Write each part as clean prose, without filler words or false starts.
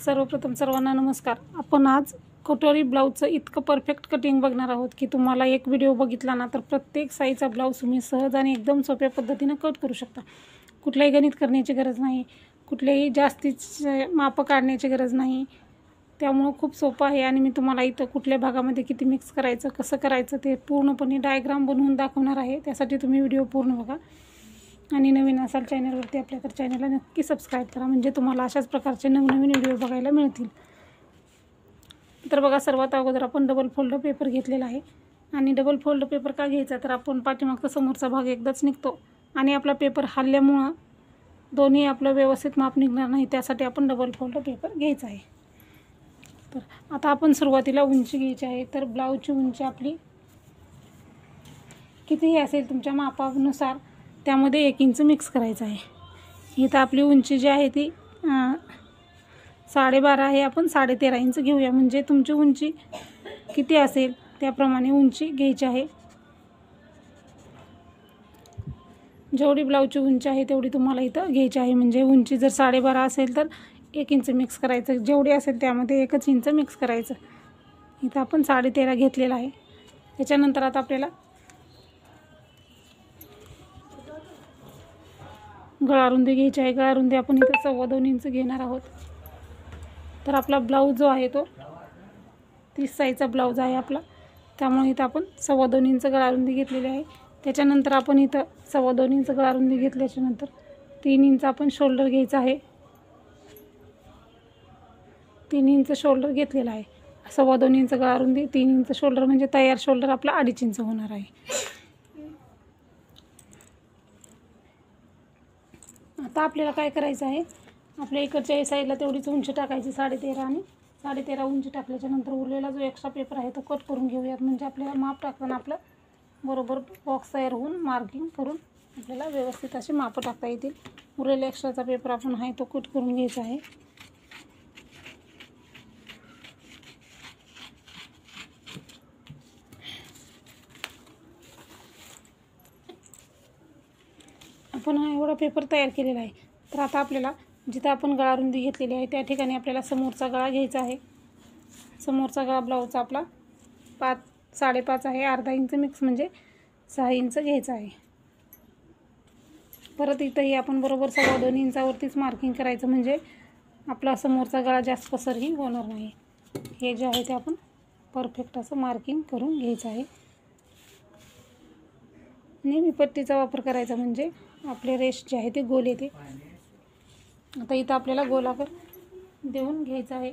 सर्वप्रथम सर्वांना नमस्कार। आपण आज कटोरी ब्लाऊजचं इतकं परफेक्ट कटिंग बघणार आहोत की तुम्हाला एक व्हिडिओ बघितला ना तर प्रत्येक साईजचा ब्लाऊज तुम्ही सहज आणि एकदम सोप्या पद्धतीने कट करू शकता। कुठलाही गणित करण्याची गरज नाही, कुठलेही जास्तीचे माप काढण्याची गरज नाही। त्यामुळे खूप सोपं आहे आणि मी तुम्हाला इथं कुठल्या भागामध्ये किती मिक्स करायचं, कसं करायचं ते पूर्णपणे डायग्राम बनवून दाखवणार आहे। त्यासाठी तुम्ही व्हिडिओ पूर्ण बघा आणि नवीन असाल चॅनलवरती आपल्या तर चॅनलला नक्की सबस्क्राईब करा, म्हणजे तुम्हाला अशाच प्रकारचे नवनवीन व्हिडिओ बघायला मिळतील। तर बघा, सर्वात अगोदर आपण डबल फोल्ड पेपर घेतलेला आहे आणि डबल फोल्ड पेपर का घ्यायचा तर आपण पाठीमागचा समोरचा भाग एकदाच निघतो आणि आपला पेपर हलल्यामुळं दोन्ही आपलं व्यवस्थित माप निघणार नाही, त्यासाठी आपण डबल फोल्ड पेपर घ्यायचा आहे। तर आता आपण सुरुवातीला उंची घ्यायची आहे। तर ब्लाऊजची उंची आपली कितीही असेल तुमच्या मापानुसार त्यामध्ये 1 इंच मिक्स करायचं आहे। इथं आपली उंची जी आहे ती 12.5 आहे, आपण 13.5 इंच घेऊया, म्हणजे तुमची उंची किती असेल त्याप्रमाणे उंची घ्यायची आहे। जेवढी ब्लाऊजची उंची आहे तेवढी तुम्हाला इथं घ्यायची आहे, म्हणजे उंची जर 12.5 असेल तर 1 इंच मिक्स करायचं, जेवढी असेल त्यामध्ये 1च इंच मिक्स करायचं। इथं आपण 13.5 घेतलेला आहे। त्याच्यानंतर आता आपल्याला गळारुंदी घ्यायची आहे। गळारुंदी आपण इथं 2.25 इंच घेणार आहोत। तर आपला ब्लाऊज जो आहे तो 30 साईजचा ब्लाऊज आहे आपला, त्यामुळे इथं आपण 2.25 इंच गळारुंदी घेतलेली आहे। त्याच्यानंतर आपण इथं 2.25 इंच गळारुंदी घेतल्याच्यानंतर 3 इंच आपण शोल्डर घ्यायचा आहे। 3 इंच शोल्डर घेतलेला आहे। 2.25 इंच गळारुंदी, 3 इंच शोल्डर, म्हणजे तयार शोल्डर आपला 2.5 इंच होणार आहे। आता आपल्याला काय करायचं आहे, आपल्या इकडच्या साईडला तेवढीच उंची टाकायची 13.5 आणि 13.5 उंची टाकल्याच्यानंतर उरलेला जो एक्स्ट्रा पेपर आहे तो कट करून घेऊयात, म्हणजे आपल्याला माप टाकताना आपलं बरोबर बॉक्स तयार होऊन मार्किंग करून आपल्याला व्यवस्थित असे माप टाकता येतील। उरलेला एक्स्ट्राचा पेपर आपण आहे तो कट करून घ्यायचा आहे। आपण हा एवढा पेपर तयार केलेला आहे। तर आता आपल्याला जिथं आपण गळारुंदी घेतलेली आहे त्या ठिकाणी आपल्याला समोरचा गळा घ्यायचा आहे। समोरचा गळा ब्लाऊजचा आपला 5.5 आहे, अर्धा इंच मिक्स म्हणजे 6 इंच घ्यायचा आहे। परत इथंही आपण बरोबर 2.25 इंचावरतीच मार्किंग करायचं, म्हणजे आपला समोरचा गळा जास्त पसरही होणार नाही। हे जे आहे ते आपण परफेक्ट असं मार्किंग करून घ्यायचं आहे। नेहमी पट्टीचा वापर करायचा, म्हणजे आपले रेष जे आहे ते गोल येते। आता इथं आपल्याला गोलाकार देऊन घ्यायचा आहे।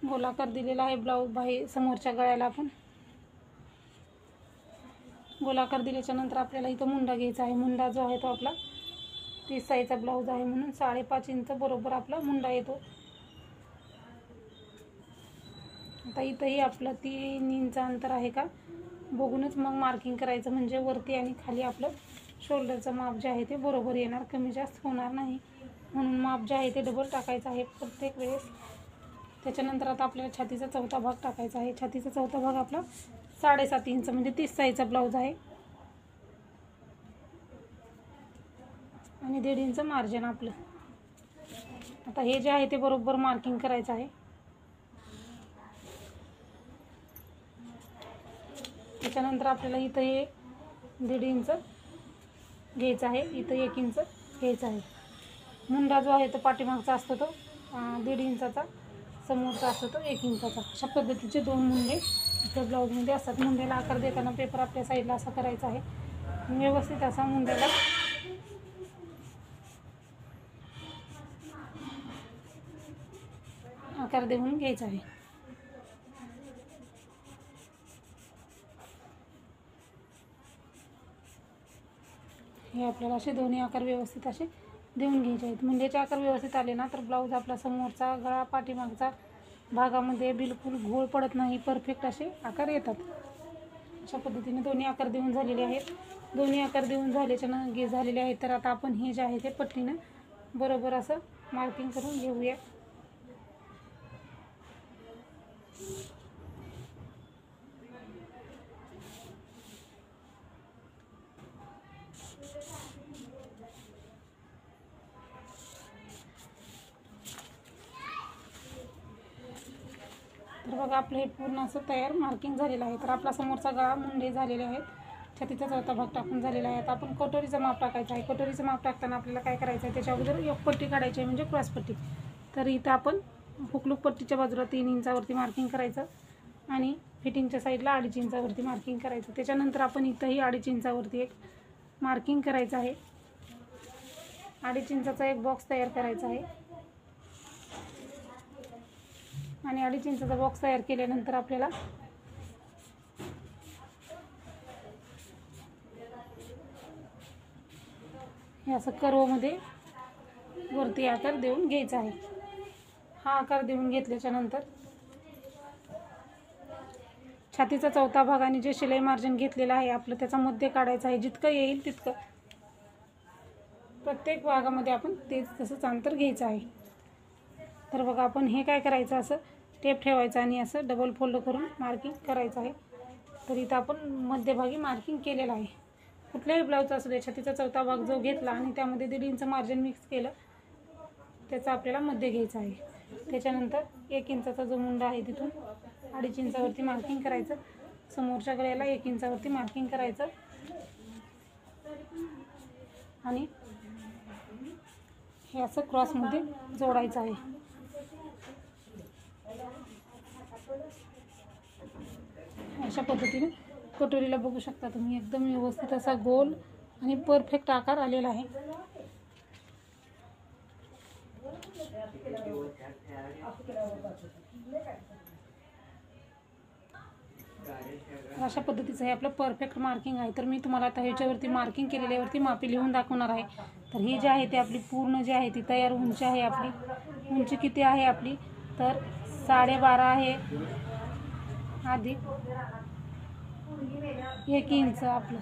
गोलाकार दिलेला आहे ब्लाऊज बाहेर समोरच्या गळ्याला आपण गोलाकार दिल्याच्या नंतर आपल्याला इथं मुंडा घ्यायचा आहे। मुंडा जो आहे तो आपला 30 साईजचा ब्लाऊज आहे म्हणून 5.5 इंच बरोबर आपला मुंडा येतो। आता इथंही आपलं 3 इंच अंतर आहे का बघूनच मग मार्किंग करायचं, म्हणजे वरती आणि खाली आपलं शोल्डरचं माप जे आहे ते बरोबर येणार, कमी जास्त होणार नाही, म्हणून माप जे आहे ते डबल टाकायचं आहे प्रत्येक वेळेस। त्याच्यानंतर आता आपल्याला छातीचा चौथा भाग टाकायचा आहे। छातीचा चौथा भाग आपला 7.5 इंच म्हणजे 30 साईजचा ब्लाऊज आहे आणि 1.5 इंच मार्जिन आपलं। आता हे जे आहे ते बरोबर मार्किंग करायचं आहे। त्याच्यानंतर आपल्याला इथं हे 1.5 इंच घ्यायचं आहे, इथं 1 इंच घ्यायचं आहे। मुंडा जो आहे तो पाठीमागचा असतो तो 1.5 इंचाचा, समोरचा असतो तो 1 इंचाचा। अशा पद्धतीचे 2 मुंडे इथं ब्लाऊजमध्ये असतात। मुंड्याला आकार देताना पेपर आपल्या साईडला असा करायचा आहे, व्यवस्थित असा मुंड्याला आकार देऊन घ्यायचा आहे। हे आपल्याला असे दोन्ही आकार व्यवस्थित असे देऊन घ्यायचे आहेत। मुंड्याचे आकार व्यवस्थित आले ना तर ब्लाऊज आपला समोरचा गळा पाठीमागचा भागामध्ये बिलकुल घोळ पडत नाही, परफेक्ट असे आकार येतात। अशा पद्धतीने दोन्ही आकार देऊन झालेले आहेत। दोन्ही आकार देऊन झालेले आहेत। तर आता आपण हे जे आहे ते पट्टीनं बरोबर असं मार्किंग करून घेऊया। बघा आपलं हे पूर्ण असं तयार मार्किंग झालेलं आहे. तर आपला समोरचा गळा मुंडे झालेले आहेत, छातीचा चौथा भाग टाकून झालेला आहे. आता आपण कटोरीचं माप टाकायचं आहे. कटोरीचं माप टाकताना आपल्याला काय करायचं आहे, त्याच्या अगोदर एक पट्टी काढायची आहे म्हणजे क्रॉसपट्टी. तर इथं आपण हुकलूक पट्टीच्या बाजूला 3 इंचावरती मार्किंग करायचं आणि फिटिंगच्या साईडला 2.5 इंचावरती मार्किंग करायचं. त्याच्यानंतर आपण इथंही 2.5 इंचावरती एक मार्किंग करायचं आहे. 2.5 इंचाचा एक बॉक्स तयार करायचा आहे आणि 2.5 इंचाचा बॉक्स तयार केल्यानंतर आपल्याला हे असं कर्वमध्ये वरती आकार देऊन घ्यायचा आहे. हा आकार देऊन घेतल्याच्या नंतर छातीचा चौथा भाग आणि जे शिलाई मार्जिन घेतलेलं आहे आपलं त्याचा मध्य काढायचा आहे. जितकं येईल तितकं प्रत्येक भागामध्ये आपण तेच तसंच अंतर घ्यायचं आहे. तर बघा आपण हे काय करायचं, असं टेप ठेवायचं आणि असं डबल फोल्ड करून मार्किंग करायचं आहे. तर इथं आपण मध्यभागी मार्किंग केलेलं आहे. कुठल्याही ब्लाऊजचा असू दे, छातीचा चौथा भाग जो घेतला आणि त्यामध्ये 1.5 इंच मार्जिन मिक्स केलं त्याचा आपल्याला मध्य घ्यायचा आहे. त्याच्यानंतर 1 इंचाचा जो मुंडा आहे तिथून 2.5 इंचावरती मार्किंग करायचं. समोरच्या गळ्याला 1 इंचावरती मार्किंग करायचं आणि हे असं क्रॉसमध्ये जोडायचं आहे. अशा पद्धतीने कटोरीला बघू शकता तुम्ही एकदम व्यवस्थित असा गोल आणि परफेक्ट आकार आलेला आहे. अशा पद्धतीचं हे आपलं परफेक्ट मार्किंग आहे. तर मी तुम्हाला आता ह्याच्यावरती मार्किंग केलेल्यावरती मापी लिहून दाखवणार आहे. तर ही जी आहे ती आपली पूर्ण जी आहे ती तयार उंची आहे. आपली उंची किती आहे आपली, तर 12.5 आहे अधिक 1 इंच आपलं.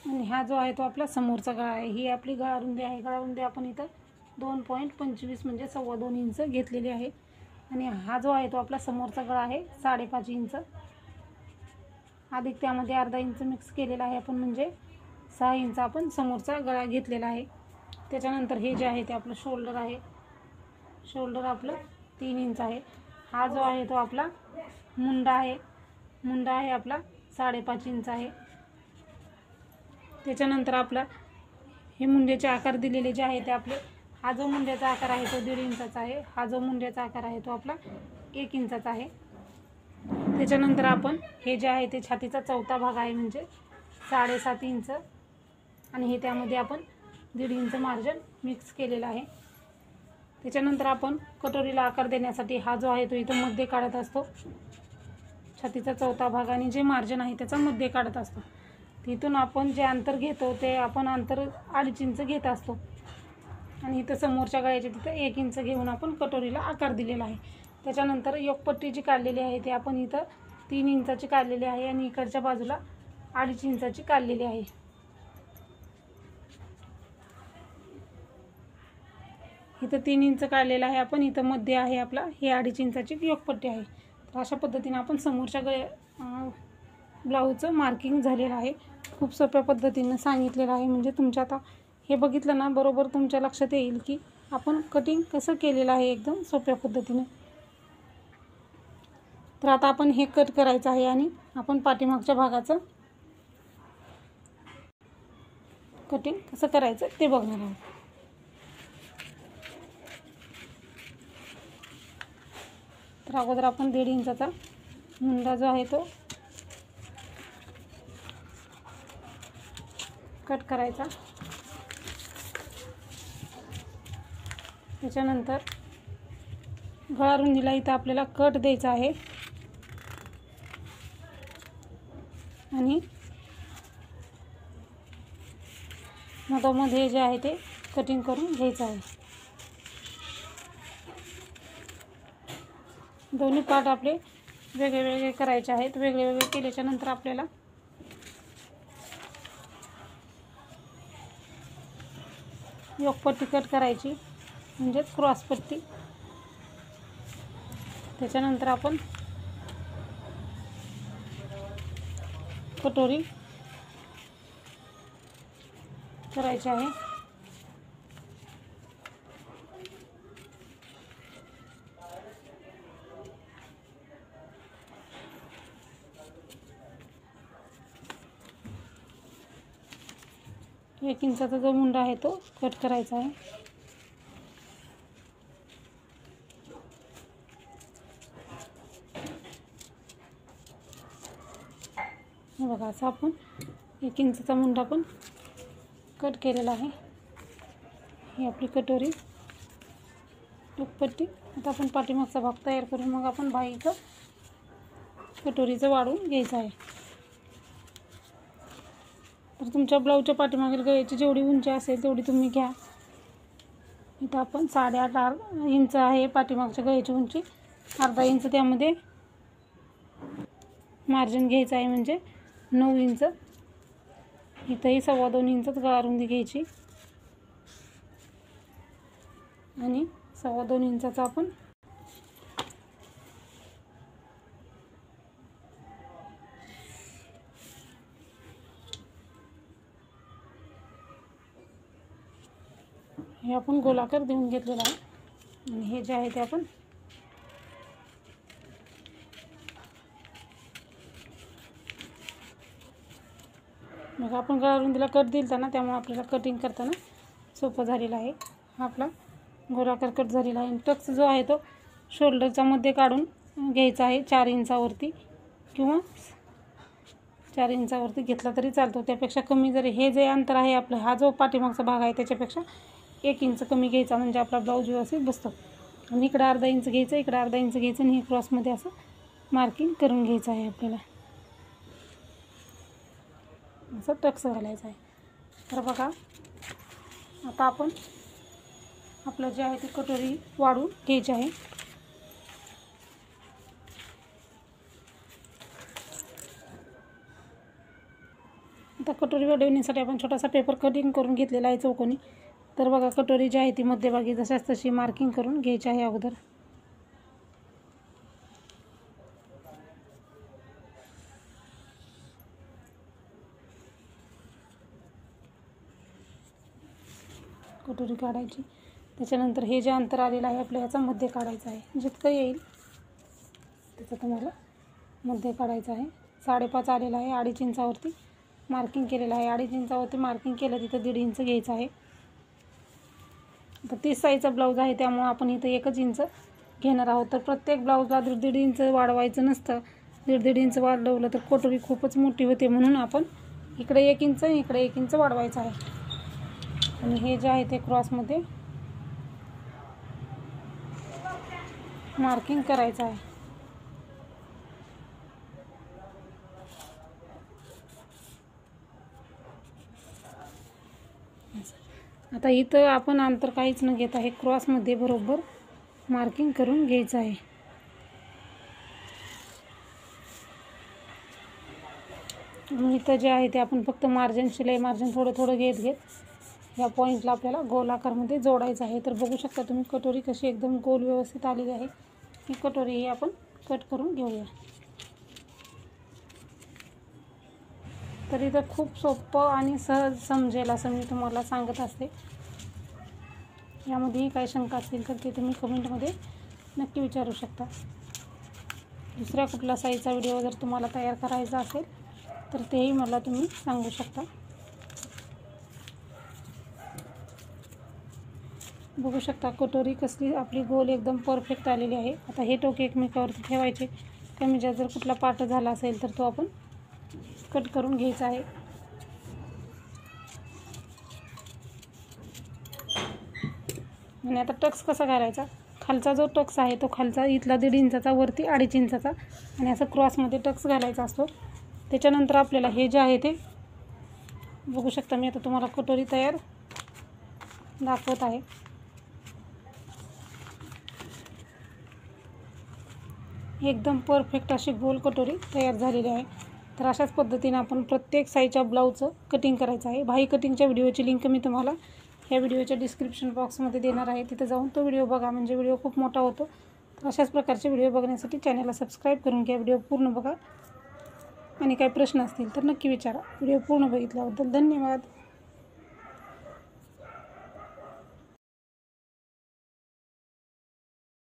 आणि हा जो आहे तो आपला समोरचा गळा आहे. ही आपली गळारुंदी आहे. गळारुंदी आपण इथं 2.25 म्हणजे 2.25 इंच घेतलेली आहे. आणि हा जो आहे तो आपला समोरचा गळा आहे 5.5 इंच अधिक त्यामध्ये अर्धा इंच मिक्स केलेला आहे आपण, म्हणजे 6 इंच आपण समोरचा गळा घेतलेला आहे. त्याच्यानंतर हे जे आहे ते आपलं शोल्डर आहे. शोल्डर आपलं 3 इंच आहे. हा जो आहे तो आपला मुंडा आहे. मुंडा आहे आपला 5.5 इंच आहे. त्याच्यानंतर आपला हे मुंड्याचे आकार दिलेले जे आहे ते आपले, हा जो मुंड्याचा आकार आहे तो 1.5 इंचाचा आहे. हा जो मुंड्याचा आकार आहे तो आपला 1 इंचाचा आहे. त्याच्यानंतर आपण हे जे आहे ते छातीचा चौथा भाग आहे म्हणजे 7.5 इंच आणि हे त्यामध्ये आपण 1.5 इंच मार्जिन मिक्स केलेलं आहे. त्याच्यानंतर आपण कटोरीला आकार देण्यासाठी हा जो आहे तो इथं मध्ये काढत असतो. छातीचा चौथा भाग आणि जे मार्जिन आहे त्याचा मध्ये काढत असतो. तिथून आपण जे अंतर घेतो ते आपण अंतर 2.5 इंच घेत असतो आणि इथं समोरच्या गळ्याच्या तिथं 1 इंच घेऊन आपण कटोरीला आकार दिलेला आहे. त्याच्यानंतर योगपट्टी जी काढलेली आहे ती आपण इथं 3 इंचाची काढलेली आहे आणि इकडच्या बाजूला 2.5 इंचाची काढलेली आहे. इथं 3 इंच काढलेला आहे आपण, इथं मध्ये आहे आपला हे 2.5 इंचाची योगपट्टी आहे. तर अशा पद्धतीने आपण समोरच्या ब्लाऊजचं मार्किंग झालेलं आहे. खूप सोप्या पद्धतीने सांगितलेलं आहे, म्हणजे तुमच्या आता हे बघितलं ना बरोबर तुमच्या लक्षात येईल की आपण कटिंग कसं केलेलं आहे एकदम सोप्या पद्धतीने. तर आता आपण हे कट करायचं आहे आणि आपण पाठीमागच्या भागाचं कटिंग कसं करायचं ते बघणार आहोत. तर अगोदर आपण 1.5 इंचाचा मुंडा जो आहे तो कट करायचा. त्याच्यानंतर गळारुंदीला इथं आपल्याला कट द्यायचा आहे आणि मधोमध जे आहे ते कटिंग करून घ्यायचं आहे. दोन्ही पार्ट आपले वेगळे वेगळे करायचे आहेत. वेगळे वेगळे केल्याच्या नंतर आपल्याला योगपट्टी कट करायची म्हणजेच क्रॉसपट्टी. त्याच्यानंतर आपण कटोरी करायची आहे. 1 इंचाचा जो मुंडा आहे तो कट करायचा आहे. हे बघा असं आपण 1 इंचाचा मुंडा पण कट केलेला आहे. ही आपली कटोरी टोकपट्टी. आता आपण पाठीमागचा भाग तयार करून मग आपण बाहीचं कटोरीचं वाढून घ्यायचं आहे. तर तुमच्या ब्लाऊजच्या पाठीमागील गळ्याची जेवढी उंची असेल तेवढी तुम्ही घ्या. इथं आपण 8.5 इंच आहे पाठीमागच्या गळ्याची उंची. अर्धा इंच त्यामध्ये मार्जिन घ्यायचं आहे, म्हणजे 9 इंच. इथंही 2.25 इंचच गळा रुंदी घ्यायची आणि 2.25 इंचाचा आपण हे आपण गोलाकार देऊन घेतलेला आहे. आणि हे जे आहे ते आपण मग आपण गळा रुंदीला कट दिलता ना, त्यामुळे आपल्याला कटिंग करताना सोपं झालेलं आहे. हा आपला गोलाकार कट झालेला आहे. टक्स जो आहे तो शोल्डरचा मध्ये काढून घ्यायचा आहे 4 इंचावरती किंवा 4 इंचावरती घेतला तरी चालतो. त्यापेक्षा कमी जर हे जे अंतर आहे आपलं, हा जो पाठीमागचा भाग आहे त्याच्यापेक्षा 1 इंच कमी घ्यायचा, म्हणजे आपला ब्लाऊज व्यवस्थित बसतो. आणि इकडं अर्धा इंच घ्यायचं, इकडं अर्धा इंच घ्यायचं आणि हे क्रॉसमध्ये असं मार्किंग करून घ्यायचं आहे आपल्याला. असं टक्स घालायचं आहे. तर बघा आता आपण आपलं जे आहे ते कटोरी वाढून घ्यायची आहे. आता कटोरी वाढवण्यासाठी आपण छोटासा पेपर कटिंग करून घेतलेला आहे चौकोनी. तर बघा कटोरी जी आहे ती मध्यभागी जशाच तशी मार्किंग करून घ्यायची आहे अगोदर. कटोरी काढायची. त्याच्यानंतर हे जे अंतर आलेलं आहे आपल्या ह्याचा मध्य काढायचं आहे. जितकं येईल त्याचं तुम्हाला मध्य काढायचं आहे. 5.5 आलेला आहे. 2.5 इंचावरती मार्किंग केलेलं आहे. 2.5 इंचावरती मार्किंग केलं तिथं 1.5 इंच घ्यायचं आहे. आता 30 साईजचा ब्लाऊज आहे त्यामुळे आपण इथं 1 इंच घेणार आहोत. तर प्रत्येक ब्लाऊजला 1.5 इंच वाढवायचं नसतं. 1.5 इंच वाढवलं तर कटोरी खूपच मोठी होते, म्हणून आपण इकडे 1 इंच इकडे 1 इंच वाढवायचं आहे. आणि हे जे आहे ते क्रॉसमध्ये मार्किंग करायचं आहे. आता इथं आपण अंतर काहीच न घेता हे क्रॉसमध्ये बरोबर मार्किंग करून घ्यायचं आहे. इथं जे आहे ते आपण फक्त मार्जिन, शिलाई मार्जिन थोडं थोडं घेत या पॉईंटला आपल्याला गोल आकारमध्ये जोडायचं आहे. तर बघू शकता तुम्ही कटोरी कशी एकदम गोल व्यवस्थित आलेली आहे. ही कटोरी ही आपण कट करून घेऊया. तर इथं खूप सोपं आणि सहज समजेल असं मी तुम्हाला सांगत असते. यामध्येही काही शंका असतील तर ते तुम्ही कमेंटमध्ये नक्की विचारू शकता. दुसऱ्या कुठला साईजचा व्हिडिओ जर तुम्हाला तयार करायचा असेल तर तेही मला तुम्ही सांगू शकता. बघू शकता कटोरी कसली आपली गोल एकदम परफेक्ट आलेली आहे. आता हे टोके एकमेकावरती ठेवायचे. कमी जास्त जर कुठला पार्ट झाला असेल तर तो आपण कट करून घ्यायचा आहे. आणि आता टक्स कसा करायचा, खालचा जो टक्स आहे तो खालचा इथला 1.5 इंचाचा, वरती 2.5 इंचाचा आणि असं क्रॉसमध्ये टक्स घालायचा असतो. त्याच्यानंतर आपल्याला हे जे आहे ते बघू शकता. मी आता तुम्हाला कटोरी तयार दाखवत आहे. एकदम परफेक्ट अशी गोल कटोरी तयार झालेली आहे. तर अशाच पद्धतीने आपण प्रत्येक साईजच्या ब्लाऊजचं कटिंग करायचं आहे. भाई कटिंगच्या व्हिडिओची लिंक मी तुम्हाला ह्या व्हिडिओच्या डिस्क्रिप्शन बॉक्समध्ये देणार आहे. तिथं जाऊन तो व्हिडिओ बघा, म्हणजे व्हिडिओ खूप मोठा होतो. तर अशाच प्रकारचे व्हिडिओ बघण्यासाठी चॅनलला सबस्क्राईब करून घ्या. व्हिडिओ पूर्ण बघा आणि काही प्रश्न असतील तर नक्की विचारा. व्हिडिओ पूर्ण बघितल्याबद्दल धन्यवाद.